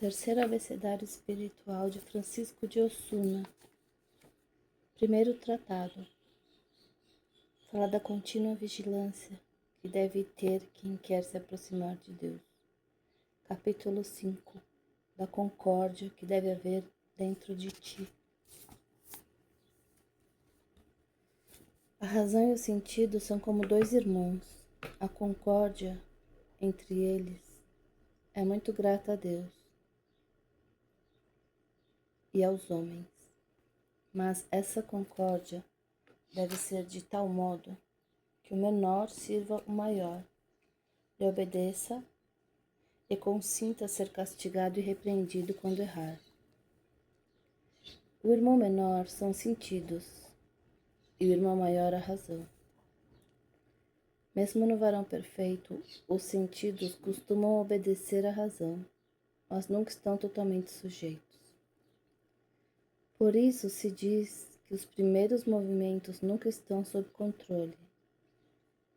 Terceiro abecedário espiritual de Francisco de Osuna. Primeiro tratado. Fala da contínua vigilância que deve ter quem quer se aproximar de Deus. Capítulo 5. Da concórdia que deve haver dentro de ti. A razão e o sentido são como dois irmãos. A concórdia entre eles é muito grata a Deus e aos homens. Mas essa concórdia deve ser de tal modo que o menor sirva o maior, lhe obedeça e consinta ser castigado e repreendido quando errar. O irmão menor são os sentidos e o irmão maior a razão. Mesmo no varão perfeito, os sentidos costumam obedecer à razão, mas nunca estão totalmente sujeitos. Por isso se diz que os primeiros movimentos nunca estão sob controle,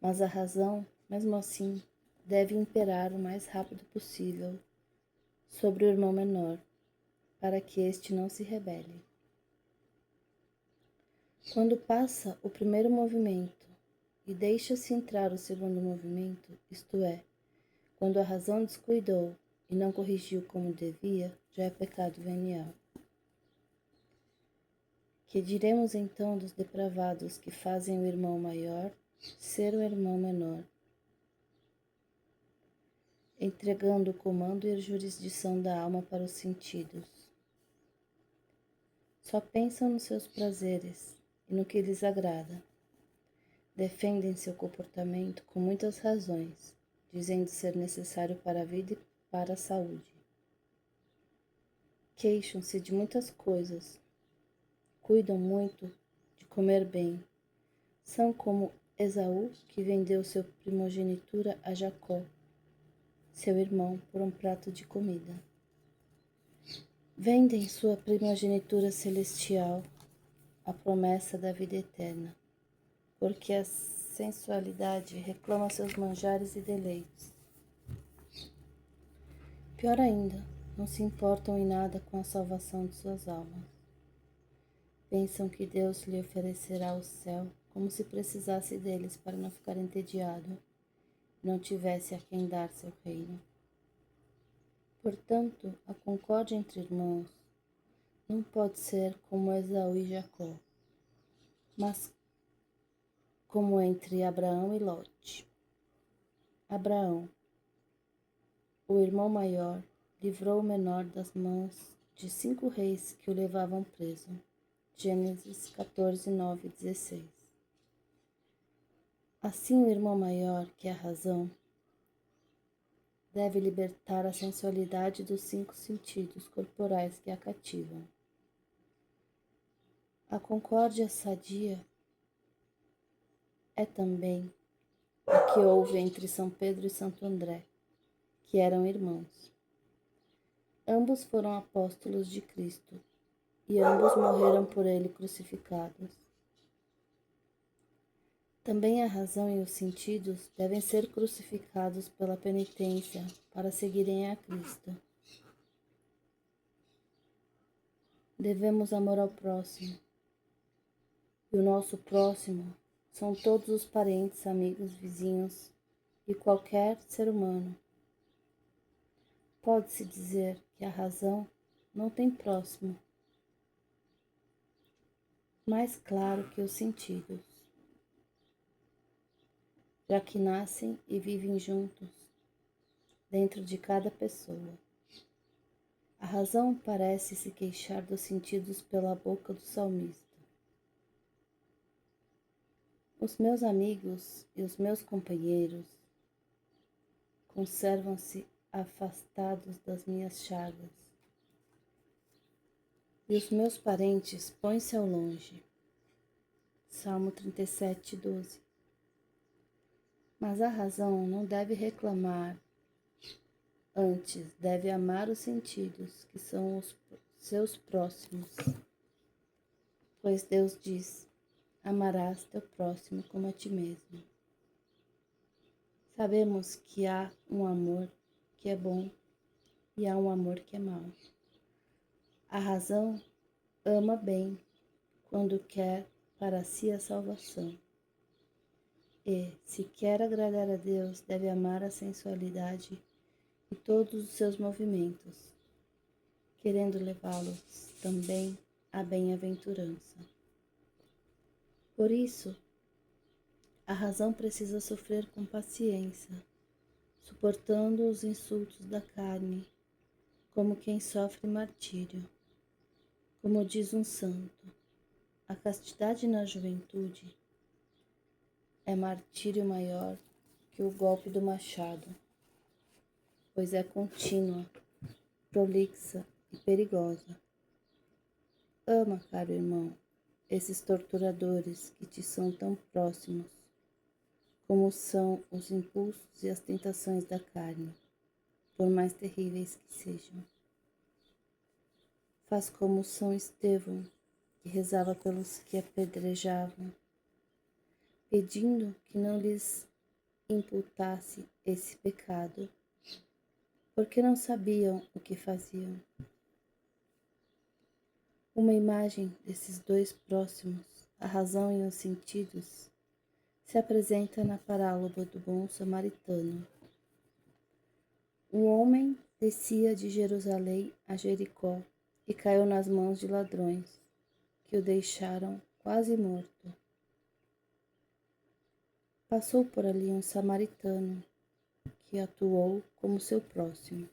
mas a razão, mesmo assim, deve imperar o mais rápido possível sobre o irmão menor, para que este não se rebele. Quando passa o primeiro movimento e deixa-se entrar o segundo movimento, isto é, quando a razão descuidou e não corrigiu como devia, já é pecado venial. Que diremos então dos depravados que fazem o irmão maior ser o irmão menor, entregando o comando e a jurisdição da alma para os sentidos? Só pensam nos seus prazeres e no que lhes agrada. Defendem seu comportamento com muitas razões, dizendo ser necessário para a vida e para a saúde. Queixam-se de muitas coisas, cuidam muito de comer bem. São como Esaú, que vendeu sua primogenitura a Jacó, seu irmão, por um prato de comida. Vendem sua primogenitura celestial, a promessa da vida eterna, porque a sensualidade reclama seus manjares e deleites. Pior ainda, não se importam em nada com a salvação de suas almas. Pensam que Deus lhe oferecerá o céu como se precisasse deles para não ficar entediado e não tivesse a quem dar seu reino. Portanto, a concórdia entre irmãos não pode ser como Esaú e Jacó, mas como entre Abraão e Lote. Abraão, o irmão maior, livrou o menor das mãos de 5 reis que o levavam preso. Gênesis 14, 9 e 16. Assim o irmão maior, que é a razão, deve libertar a sensualidade dos 5 sentidos corporais que a cativam. A concórdia sadia é também a que houve entre São Pedro e Santo André, que eram irmãos. Ambos foram apóstolos de Cristo, e ambos morreram por ele crucificados. Também a razão e os sentidos devem ser crucificados pela penitência para seguirem a Cristo. Devemos amor ao próximo, e o nosso próximo são todos os parentes, amigos, vizinhos e qualquer ser humano. Pode-se dizer que a razão não tem próximo, mais claro que os sentidos, já que nascem e vivem juntos dentro de cada pessoa. A razão parece se queixar dos sentidos pela boca do salmista. Os meus amigos e os meus companheiros conservam-se afastados das minhas chagas, e os meus parentes põem-se ao longe. Salmo 37, 12. Mas a razão não deve reclamar, antes deve amar os sentidos, que são os seus próximos. Pois Deus diz: amarás teu próximo como a ti mesmo. Sabemos que há um amor que é bom e há um amor que é mau. A razão ama bem quando quer para si a salvação. E, se quer agradar a Deus, deve amar a sensualidade e todos os seus movimentos, querendo levá-los também à bem-aventurança. Por isso, a razão precisa sofrer com paciência, suportando os insultos da carne, como quem sofre martírio. Como diz um santo, a castidade na juventude é martírio maior que o golpe do machado, pois é contínua, prolixa e perigosa. Ama, caro irmão, esses torturadores que te são tão próximos, como são os impulsos e as tentações da carne, por mais terríveis que sejam. Faz como São Estevão, que rezava pelos que apedrejavam, pedindo que não lhes imputasse esse pecado, porque não sabiam o que faziam. Uma imagem desses dois próximos, a razão e os sentidos, se apresenta na parábola do bom samaritano. Um homem descia de Jerusalém a Jericó e caiu nas mãos de ladrões, que o deixaram quase morto. Passou por ali um samaritano, que atuou como seu próximo.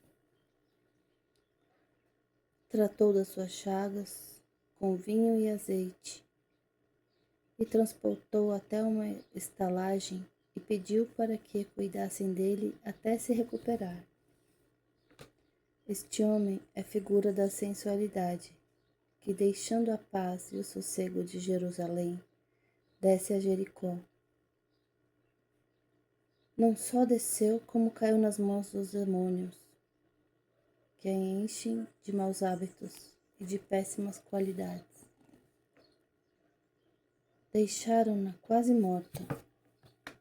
Tratou das suas chagas com vinho e azeite, e transportou até uma estalagem e pediu para que cuidassem dele até se recuperar. Este homem é figura da sensualidade, que deixando a paz e o sossego de Jerusalém, desce a Jericó. Não só desceu, como caiu nas mãos dos demônios, que a enchem de maus hábitos e de péssimas qualidades. Deixaram-na quase morta,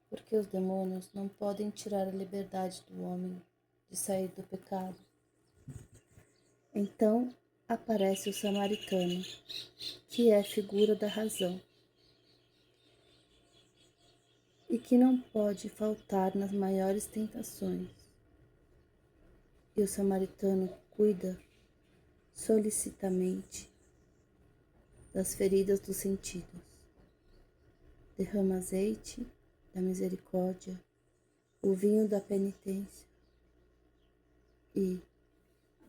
porque os demônios não podem tirar a liberdade do homem de sair do pecado. Então aparece o samaritano, que é figura da razão, e que não pode faltar nas maiores tentações. E o samaritano cuida solicitamente das feridas dos sentidos. Derrama azeite da misericórdia, o vinho da penitência, e,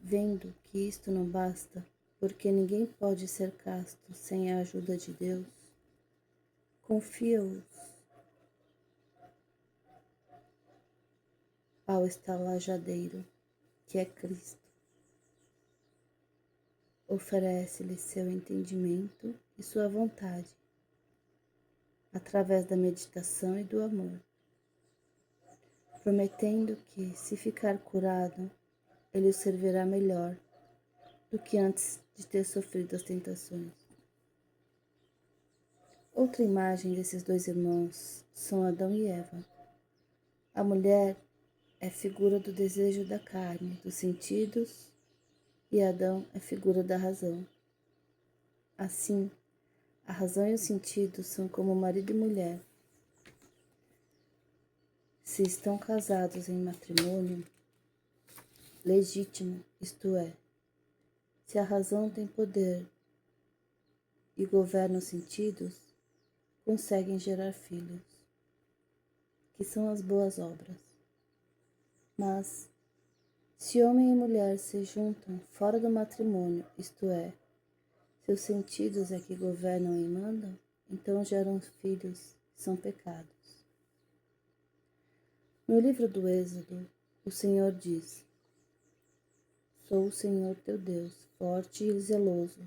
vendo que isto não basta, porque ninguém pode ser casto sem a ajuda de Deus, confia-os ao estalajadeiro, que é Cristo. Oferece-lhe seu entendimento e sua vontade, através da meditação e do amor, prometendo que, se ficar curado, ele o servirá melhor do que antes de ter sofrido as tentações. Outra imagem desses dois irmãos são Adão e Eva. A mulher é figura do desejo da carne, dos sentidos, e Adão é figura da razão. Assim, a razão e os sentidos são como marido e mulher. Se estão casados em matrimônio legítimo, isto é, se a razão tem poder e governa os sentidos, conseguem gerar filhos, que são as boas obras. Mas, se homem e mulher se juntam fora do matrimônio, isto é, seus sentidos é que governam e mandam, então geram filhos que são pecados. No livro do Êxodo, o Senhor diz: Sou o Senhor teu Deus, forte e zeloso,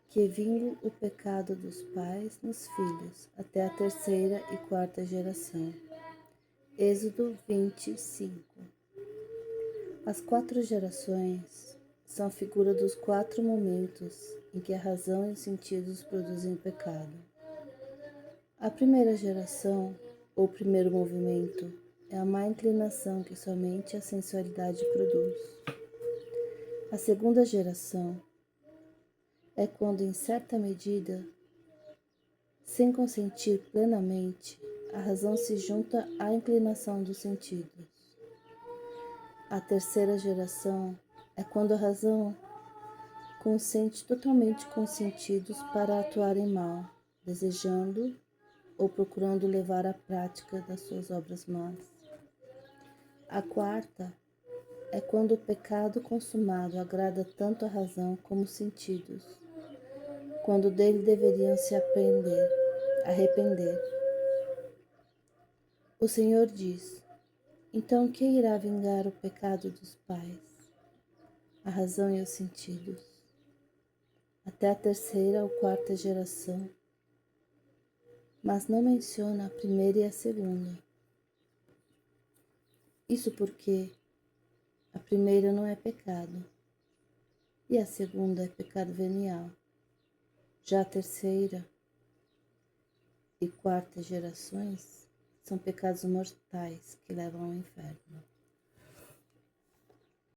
que vingo o pecado dos pais nos filhos, até a terceira e quarta geração. Êxodo 25. As 4 gerações são a figura dos 4 momentos em que a razão e os sentidos produzem pecado. A primeira geração, ou primeiro movimento, é a má inclinação que somente a sensualidade produz. A segunda geração é quando, em certa medida, sem consentir plenamente, a razão se junta à inclinação dos sentidos. A terceira geração é quando a razão consente totalmente com os sentidos para atuar em mal, desejando ou procurando levar à prática das suas obras más. A quarta é quando o pecado consumado agrada tanto a razão como os sentidos, quando dele deveriam se arrepender. O Senhor diz: então quem irá vingar o pecado dos pais? A razão e os sentidos. Até a terceira ou quarta geração, mas não menciona a primeira e a segunda. Isso porque a primeira não é pecado e a segunda é pecado venial. Já a terceira e quarta gerações são pecados mortais que levam ao inferno.